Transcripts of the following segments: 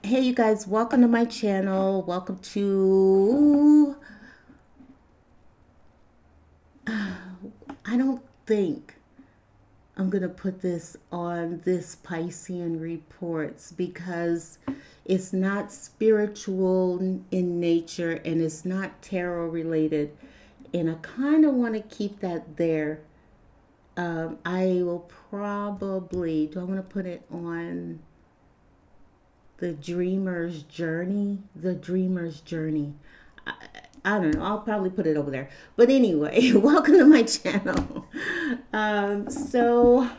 Hey, you guys, welcome to my channel. Welcome to. I don't think I'm going to put this on this Piscean reports because it's not spiritual in nature and it's not tarot related. And I kind of want to keep that there. I will probably. Do I want to put it on the dreamer's journey? The dreamer's journey. I, I don't know. I'll probably put it over there. But anyway, welcome to my channel. So,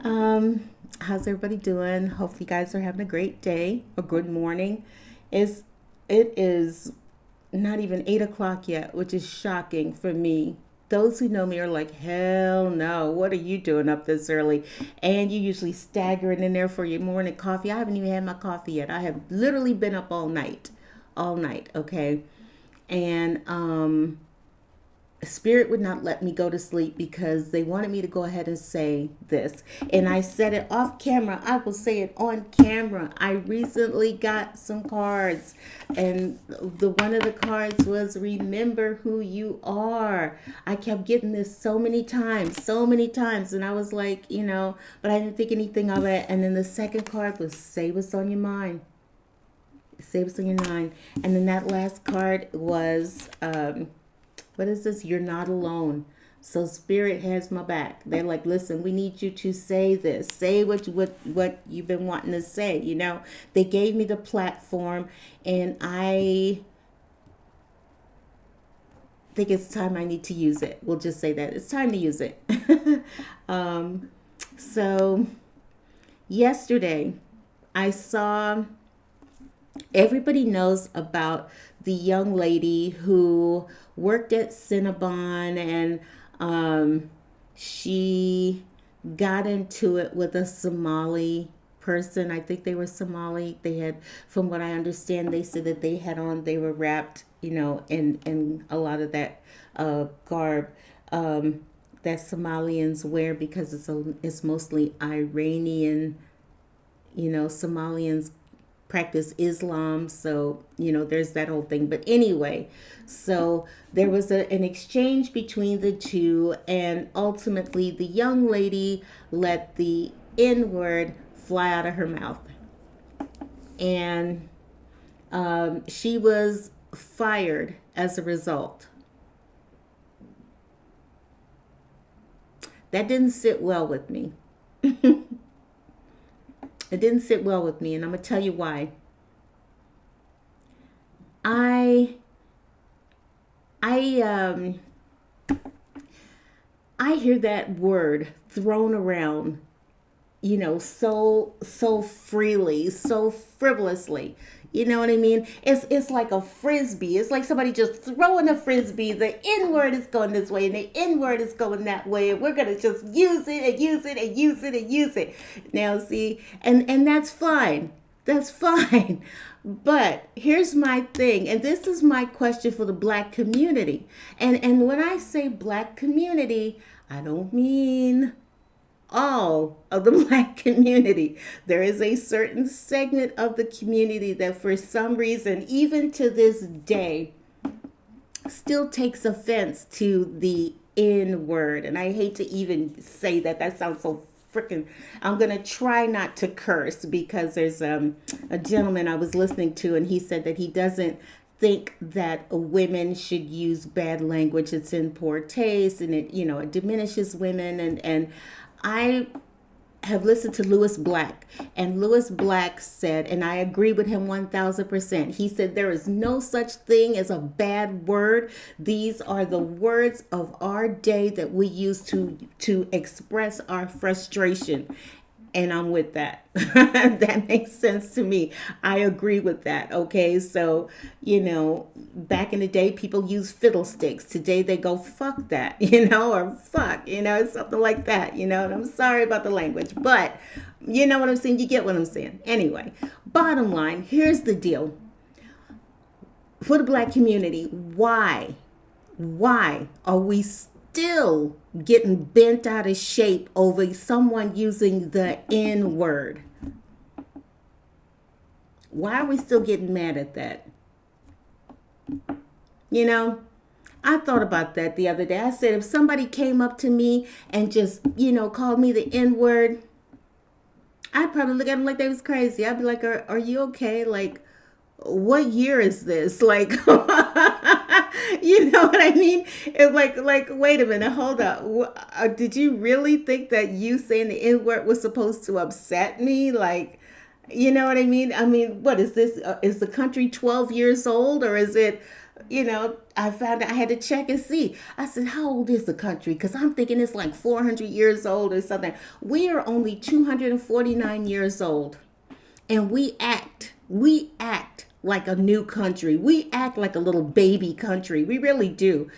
how's everybody doing? Hope you guys are having a great day or good morning. It's, it is not even 8 o'clock yet, which is shocking for me. Those who know me are like, hell no, what are you doing up this early? And you usually staggering in there for your morning coffee. I haven't even had my coffee yet. I have literally been up all night, okay? And Spirit would not let me go to sleep because they wanted me to go ahead and say this. And I said it off camera. I will say it on camera. I recently got some cards, and the one of the cards was remember who you are. I kept getting this so many times, and I was like, but I didn't think anything of it. And then the second card was say what's on your mind. Say what's on your mind. And then that last card was what is this? You're not alone. So Spirit has my back. They're like, listen, we need you to say this. Say what you've been wanting to say. They gave me the platform, and I think it's time I need to use it. We'll just say that it's time to use it. um, so yesterday, I saw everybody knows about the young lady who worked at Cinnabon, and she got into it with a Somali person. I think they were Somali. They had, from what I understand, they said that they were wrapped, in a lot of that garb that Somalians wear because it's mostly Iranian. Somalians practice Islam. So, there's that whole thing. But anyway, so there was an exchange between the two, and ultimately the young lady let the N word fly out of her mouth. And she was fired as a result. That didn't sit well with me. It didn't sit well with me, and I'm going to tell you why. I I I hear that word thrown around, so freely, so frivolously. You know what I mean? It's like a frisbee. It's like somebody just throwing a frisbee. The N word is going this way and the N word is going that way, and we're gonna just use it and use it and use it and use it. Now see, and that's fine. That's fine. But here's my thing, and this is my question for the black community. And when I say black community, I don't mean all of the black community. There is a certain segment of the community that, for some reason, even to this day, still takes offense to the N word. And I hate to even say that. That sounds so freaking. I'm going to try not to curse because there's a gentleman I was listening to, and he said that he doesn't think that women should use bad language. It's in poor taste, and it diminishes women. And I have listened to Lewis Black, and Lewis Black said, and I agree with him 1000%. He said there is no such thing as a bad word. These are the words of our day that we use to express our frustration. And I'm with that. That makes sense to me. I agree with that. Okay. So, back in the day, people used fiddlesticks. Today they go, fuck that, or fuck, something like that, and I'm sorry about the language, but you know what I'm saying? You get what I'm saying. Anyway, bottom line, here's the deal. For the black community, why are we still getting bent out of shape over someone using the N word? Why are we still getting mad at that? You know, I thought about that the other day. I said, if somebody came up to me and just, called me the N word, I'd probably look at them like they was crazy. I'd be like, are you okay? Like, what year is this? Like, you know what I mean? It's like, wait a minute, hold up. Did you really think that you saying the N word was supposed to upset me? Like, you know what I mean? I mean, what is this? Is the country 12 years old, or is it, I found out I had to check and see. I said, how old is the country? Because I'm thinking it's like 400 years old or something. We are only 249 years old. And we act like a new country. We act like a little baby country. We really do,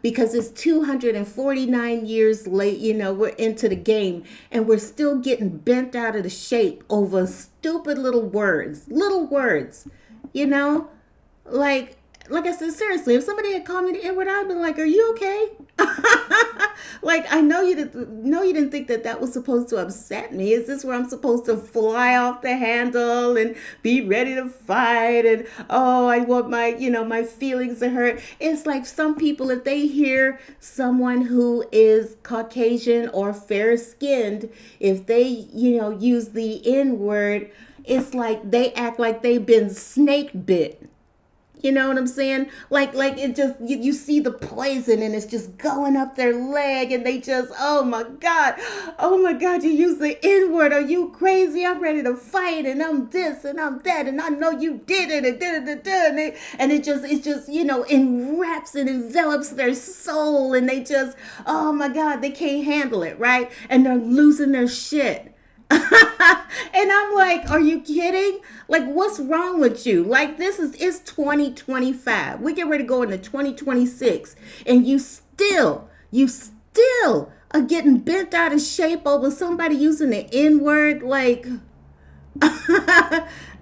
because it's 249 years late, we're into the game and we're still getting bent out of the shape over stupid little words, you know, like, like I said, seriously, if somebody had called me the N-word, I'd be like, "Are you okay?" Like, I know you didn't think that that was supposed to upset me. Is this where I'm supposed to fly off the handle and be ready to fight? And oh, I want my feelings to hurt. It's like some people, if they hear someone who is Caucasian or fair skinned, if they use the N-word, it's like they act like they've been snake bit. You know what I'm saying? Like it just, you see the poison and it's just going up their leg and they just, oh my God, you use the N word. Are you crazy? I'm ready to fight and I'm this and I'm that and I know you did it and it just, enwraps and envelops their soul and they just, oh my God, they can't handle it, right? And they're losing their shit. And I'm like, are you kidding? Like, what's wrong with you? Like, it's 2025. We get ready to go into 2026. And you still are getting bent out of shape over somebody using the N-word. Like,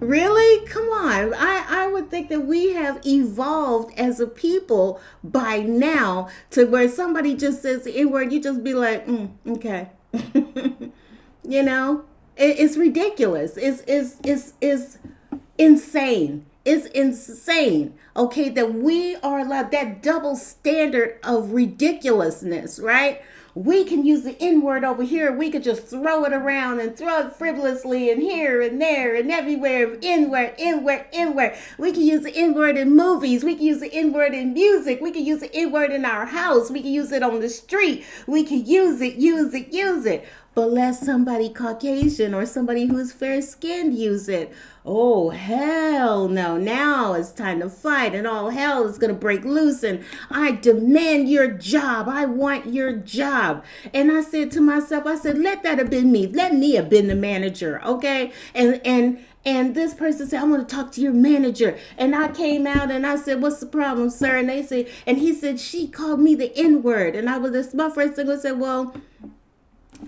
really? Come on. I would think that we have evolved as a people by now to where somebody just says the N-word, you just be like, okay. You know, it's ridiculous. It's insane. It's insane. Okay, that we are allowed that double standard of ridiculousness, right? We can use the N word over here. We could just throw it around and throw it frivolously and here and there and everywhere. N word, N word, N word. We can use the N word in movies. We can use the N word in music. We can use the N word in our house. We can use it on the street. We can use it. But let somebody Caucasian or somebody who's fair skinned use it. Oh, hell no. Now it's time to fight and all hell is going to break loose and I demand your job. I want your job. And I said to myself, let that have been me. Let me have been the manager, okay? And this person said, I want to talk to your manager. And I came out and I said, what's the problem, sir? And he said, she called me the N-word. And my first thing was, well,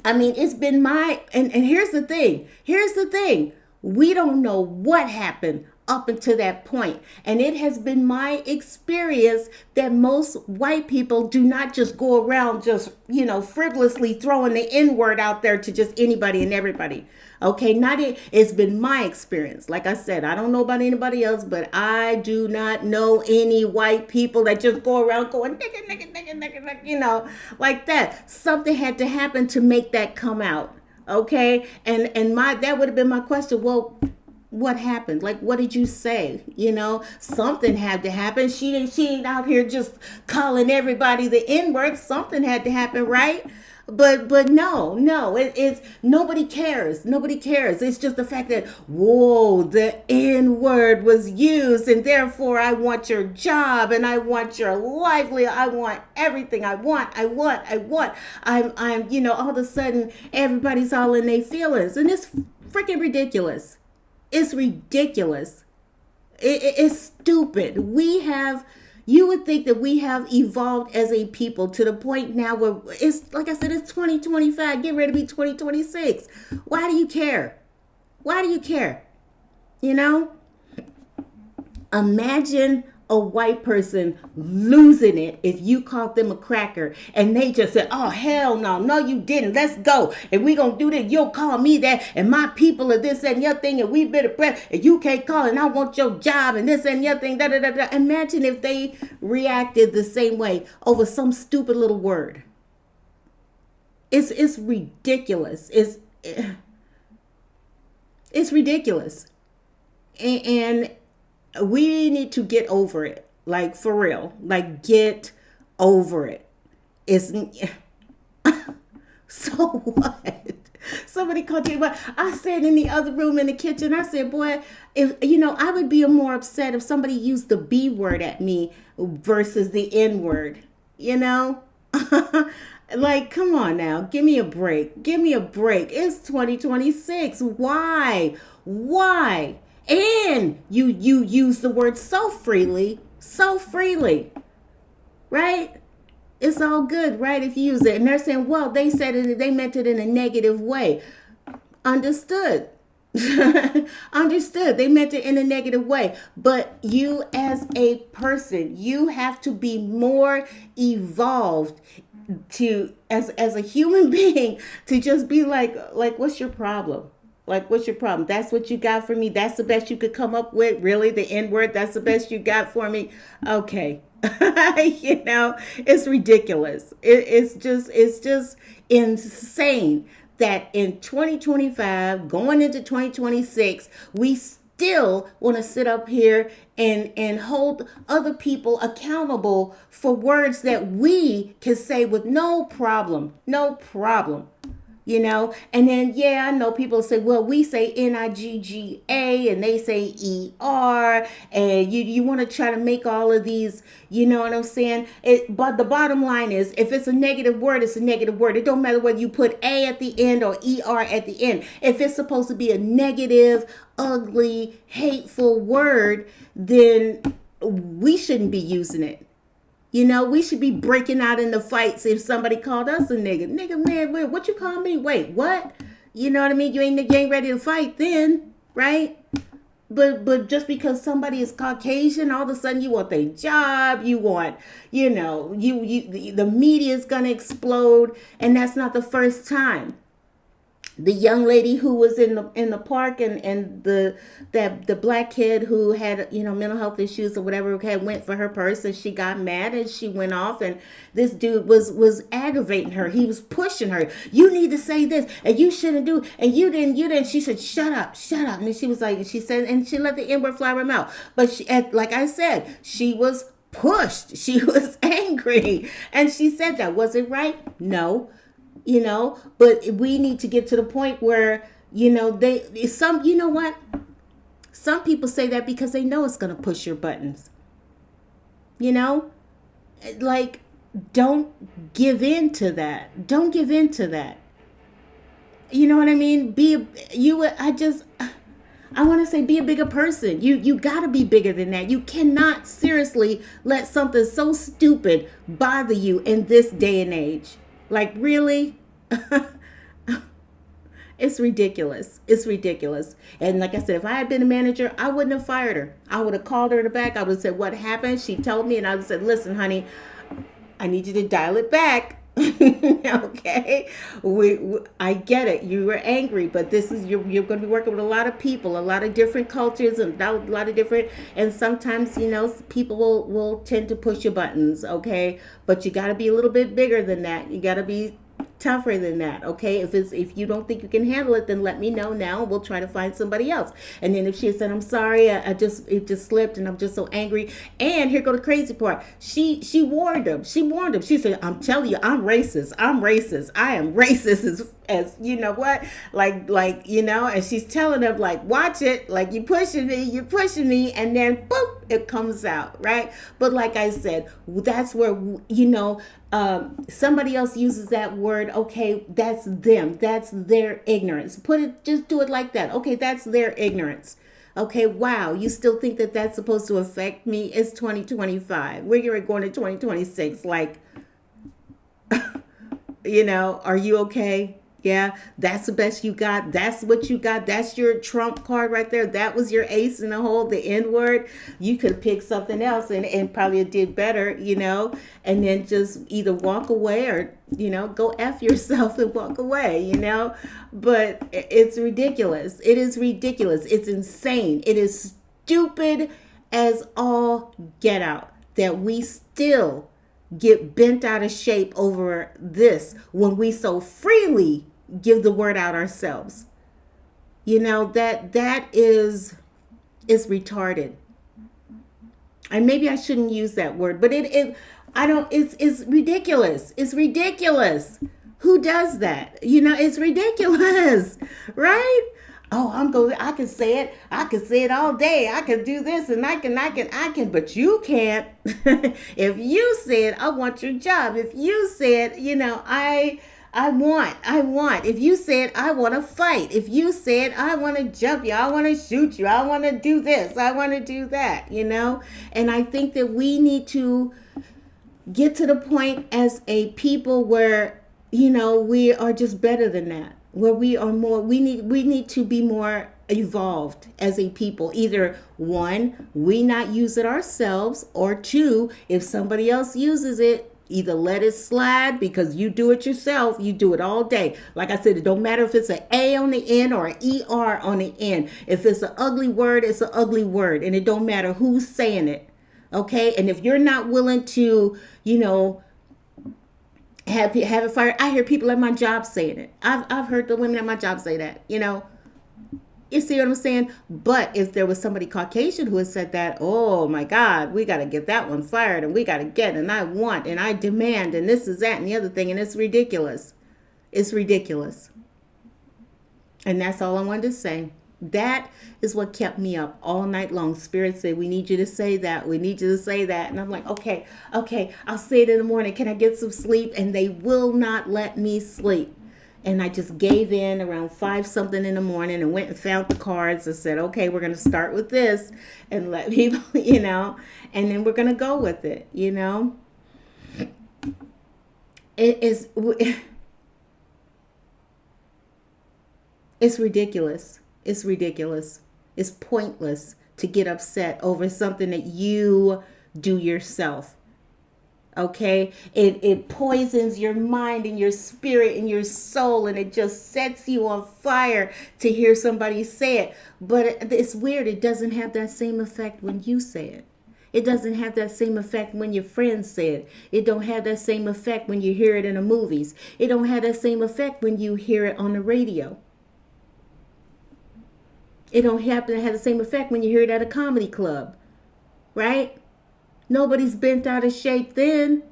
I mean, it's been and here's the thing. We don't know what happened up until that point. And it has been my experience that most white people do not just go around just, frivolously throwing the N-word out there to just anybody and everybody. Okay, it's been my experience. Like I said, I don't know about anybody else, but I do not know any white people that just go around going, nigga, like that. Something had to happen to make that come out. Okay, and that would have been my question. Well, what happened? Like, what did you say? Something had to happen. She ain't out here just calling everybody the N-word. Something had to happen, right? But no, it's nobody cares. Nobody cares. It's just the fact that, whoa, the N-word was used and therefore I want your job and I want your livelihood. I want everything I want. I'm, all of a sudden everybody's all in their feelings and it's freaking ridiculous. It's ridiculous. It's stupid. You would think that we have evolved as a people to the point now where it's, like I said, it's 2025, get ready to be 2026. Why do you care? Imagine a white person losing it if you called them a cracker and they just said, oh, hell no, no, you didn't. Let's go. And we going to do this. You'll call me that. And my people are this and your thing. And we've been oppressed. And you can't call. And I want your job. And this and your thing. Da, da, da, da. Imagine if they reacted the same way over some stupid little word. It's ridiculous. It's ridiculous. And we need to get over it. Like, for real. Like, get over it. It's so what? Somebody called you, but I said in the other room in the kitchen, I said, boy, if I would be more upset if somebody used the B word at me versus the N word. Like, come on now. Give me a break. Give me a break. It's 2026. Why? And you use the word so freely, right? It's all good, right? If you use it. And they're saying, well, they said it, they meant it in a negative way. Understood. Understood. They meant it in a negative way. But you as a person, you have to be more evolved to as a human being to just be like what's your problem? Like, what's your problem? That's what you got for me? That's the best you could come up with? Really? The N word? That's the best you got for me? Okay. It's ridiculous. It's just insane that in 2025, going into 2026, we still want to sit up here and hold other people accountable for words that we can say with no problem. And then, I know people say, well, we say Nigga and they say ER, and you want to try to make all of these, you know what I'm saying? But the bottom line is, if it's a negative word, it's a negative word. It don't matter whether you put A at the end or ER at the end. If it's supposed to be a negative, ugly, hateful word, then we shouldn't be using it. We should be breaking out in the fights if somebody called us a nigga. Nigga, man, what you call me? Wait, what? You know what I mean? You ain't ready to fight then, right? But just because somebody is Caucasian, all of a sudden you want their job, you want, the media is going to explode, and that's not the first time. The young lady who was in the park and the black kid who had mental health issues or whatever went for her purse, and she got mad and she went off, and this dude was aggravating her. He was pushing her. You need to say this and you shouldn't do, and you didn't. She said, shut up. And she was like, she said, and she let the N-word fly her mouth. But like I said, she was pushed. She was angry, and she said that. Was it right? No. But we need to get to the point where, you know what? Some people say that because they know it's going to push your buttons. Like, don't give in to that. Don't give in to that. You know what I mean? I want to say be a bigger person. You got to be bigger than that. You cannot seriously let something so stupid bother you in this day and age. Like, really? It's ridiculous. It's ridiculous. And like I said, if I had been a manager, I wouldn't have fired her. I would have called her in the back. I would have said, what happened? She told me, and I would have said, listen, honey, I need you to dial it back. Okay, I get it. You were angry, but you're going to be working with a lot of people, a lot of different cultures, and a lot of different. And sometimes people will tend to push your buttons. Okay, but you got to be a little bit bigger than that. You got to be tougher than that. Okay, if you don't think you can handle it, then let me know now. We'll try to find somebody else. And then if she said, I'm sorry, it just slipped, and I'm just so angry. And here go the crazy part. She warned him. She said, I'm telling you, I'm racist. I am racist as you know what, and she's telling him, like, watch it, like, you're pushing me, and then boop, it comes out, right? But like I said, that's where somebody else uses that word. Okay, that's them. That's their ignorance. Just do it like that. Okay, that's their ignorance. Okay, wow, you still think that that's supposed to affect me? It's 2025. We're going to 2026. Like, are you okay? Yeah, that's the best you got. That's what you got. That's your trump card right there. That was your ace in the hole, the N word. You could pick something else and probably did better, and then just either walk away or, go F yourself and walk away, But it's ridiculous. It is ridiculous. It's insane. It is stupid as all get out that we still get bent out of shape over this when we so freely give the word out ourselves. That is retarded. And maybe I shouldn't use that word, but it I don't it's ridiculous. It's ridiculous. Who does that? It's ridiculous, right? Oh, I can say it. I can say it all day. I can do this and I can, but you can't. If you said, I want your job. If you said, I want. If you said, I want to fight. If you said, I want to jump you, I want to shoot you, I want to do this, I want to do that, And I think that we need to get to the point as a people where, we are just better than that. Where we are more, we need to be more evolved as a people. Either one, we not use it ourselves, or two, if somebody else uses it, either let it slide because you do it yourself. You do it all day. Like I said, it don't matter if it's an A on the end or an ER on the end. If it's an ugly word, it's an ugly word. And it don't matter who's saying it. Okay? And if you're not willing to, have it fired. I hear people at my job saying it. I've heard the women at my job say that, You see what I'm saying? But if there was somebody Caucasian who had said that, oh my God, we got to get that one fired and we got to get, and I want, and I demand, and this is that and the other thing. And it's ridiculous. It's ridiculous. And that's all I wanted to say. That is what kept me up all night long. Spirit said, we need you to say that. We need you to say that. And I'm like, okay, I'll say it in the morning. Can I get some sleep? And they will not let me sleep. And I just gave in around 5 something in the morning and went and found the cards and said, okay, we're going to start with this and let people, and then we're going to go with it, It is, it's ridiculous. It's ridiculous. It's pointless to get upset over something that you do yourself. Okay? It poisons your mind and your spirit and your soul, and it just sets you on fire to hear somebody say it. But it's weird. It doesn't have that same effect when you say it. It doesn't have that same effect when your friends say it. It don't have that same effect when you hear it in the movies. It don't have that same effect when you hear it on the radio. It don't happen to have the same effect when you hear it at a comedy club, right? Nobody's bent out of shape then.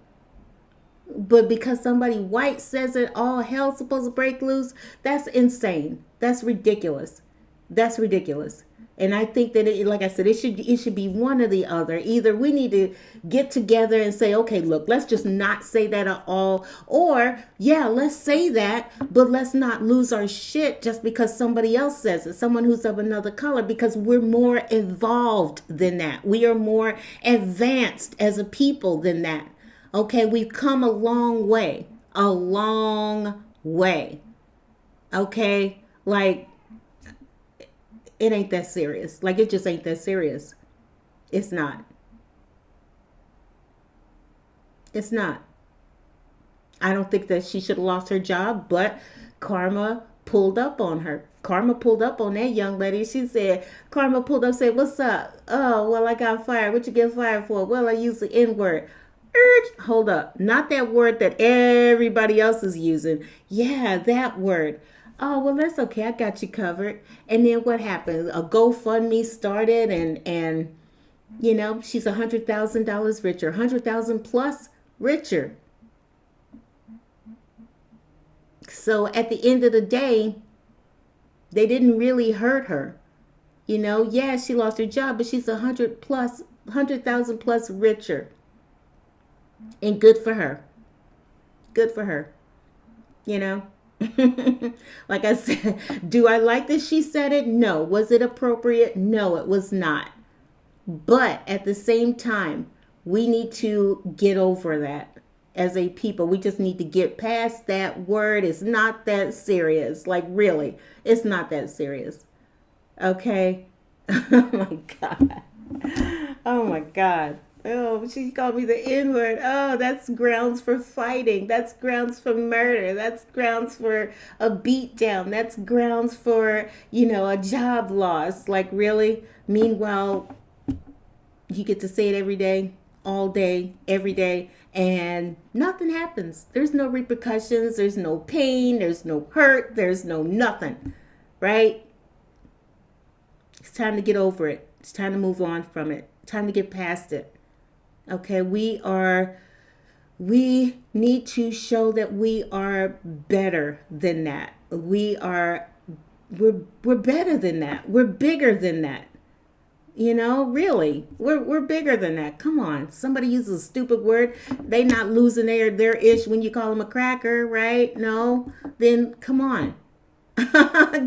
But because somebody white says it, all hell's supposed to break loose, that's insane. That's ridiculous. That's ridiculous. And I think that, like I said, it should be one or the other. Either we need to get together and say, okay, look, let's just not say that at all. Or, yeah, let's say that, but let's not lose our shit just because somebody else says it, someone who's of another color, because we're more involved than that. We are more advanced as a people than that. Okay, we've come a long way. A long way. Okay, like, it ain't that serious. Like, it just ain't that serious. It's not. It's not. I don't think that she should have lost her job, but karma pulled up on her. Karma pulled up on that young lady. Karma pulled up, said, what's up? Oh, well, I got fired. What you get fired for? Well, I used the N-word. Hold up. Not that word that everybody else is using. Yeah, that word. Oh, well, that's okay. I got you covered. And then what happened? A GoFundMe started, and she's $100,000 richer, 100,000 plus richer. So at the end of the day, they didn't really hurt her. Yeah, she lost her job, but she's 100,000 plus richer. And good for her. Good for her. Like I said, do I like that she said it? No. Was it appropriate? No, it was not. But at the same time, we need to get over that as a people. We just need to get past that word. It's not that serious. Like, really, it's not that serious. Okay? Oh my God. Oh my God. Oh, she called me the N word. Oh, that's grounds for fighting. That's grounds for murder. That's grounds for a beat down. That's grounds for, a job loss. Like, really? Meanwhile, you get to say it every day, all day, every day, and nothing happens. There's no repercussions. There's no pain. There's no hurt. There's no nothing. Right? It's time to get over it. It's time to move on from it. Time to get past it. Okay, we need to show that we are better than that. We're better than that. We're bigger than that. Really, we're bigger than that. Come on, somebody uses a stupid word, they not losing their ish when you call them a cracker, right? No, then come on.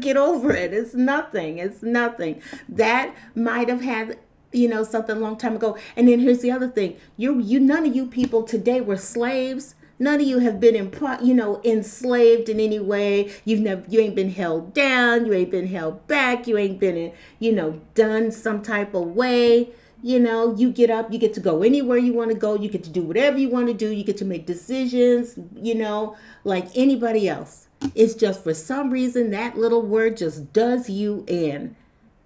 Get over it. It's nothing. It's nothing. That might have had something a long time ago. And then here's the other thing. None of you people today were slaves. None of you have been enslaved in any way. You ain't been held down. You ain't been held back. You ain't been done some type of way. You get up, you get to go anywhere you want to go. You get to do whatever you want to do. You get to make decisions, like anybody else. It's just for some reason that little word just does you in.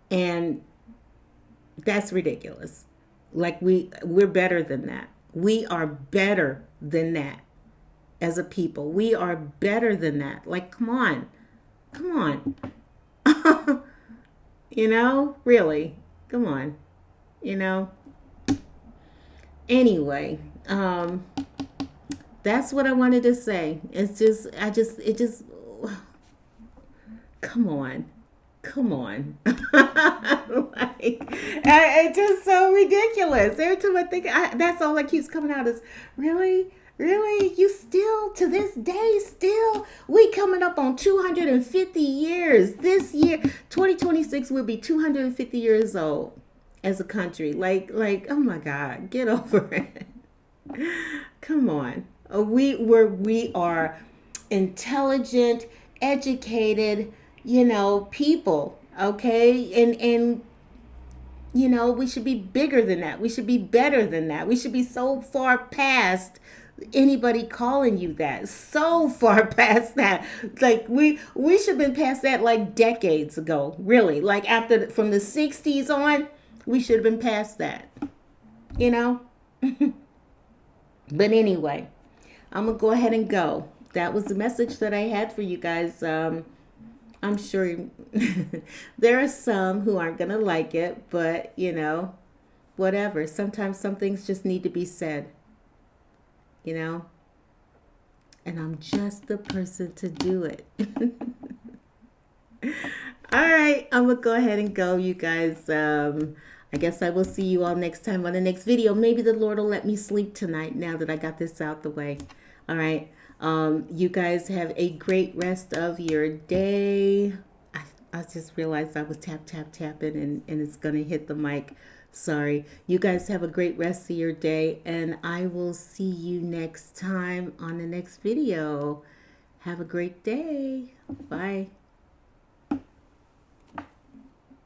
And that's ridiculous. Like we're better than that. We are better than that as a people. We are better than that. Like, come on. Come on. Really. Come on. Anyway, that's what I wanted to say. Come on. Come on. It's just so ridiculous. Every time I think, that's all that keeps coming out is, really? Really? You still, to this day, we coming up on 250 years. This year, 2026, we'll be 250 years old as a country. Like, oh my God, get over it. Come on. We are intelligent, educated, people, okay? And we should be bigger than that. We should be better than that. We should be so far past anybody calling you that. So far past that. Like we should have been past that like decades ago, really. Like from the 60s on, we should have been past that. But anyway, I'm going to go ahead and go. That was the message that I had for you guys. I'm sure there are some who aren't going to like it, but, whatever. Sometimes some things just need to be said, and I'm just the person to do it. All right, I'm going to go ahead and go, you guys. I guess I will see you all next time on the next video. Maybe the Lord will let me sleep tonight now that I got this out the way. All right. You guys have a great rest of your day. I just realized I was tapping and it's going to hit the mic. Sorry. You guys have a great rest of your day, and I will see you next time on the next video. Have a great day. Bye.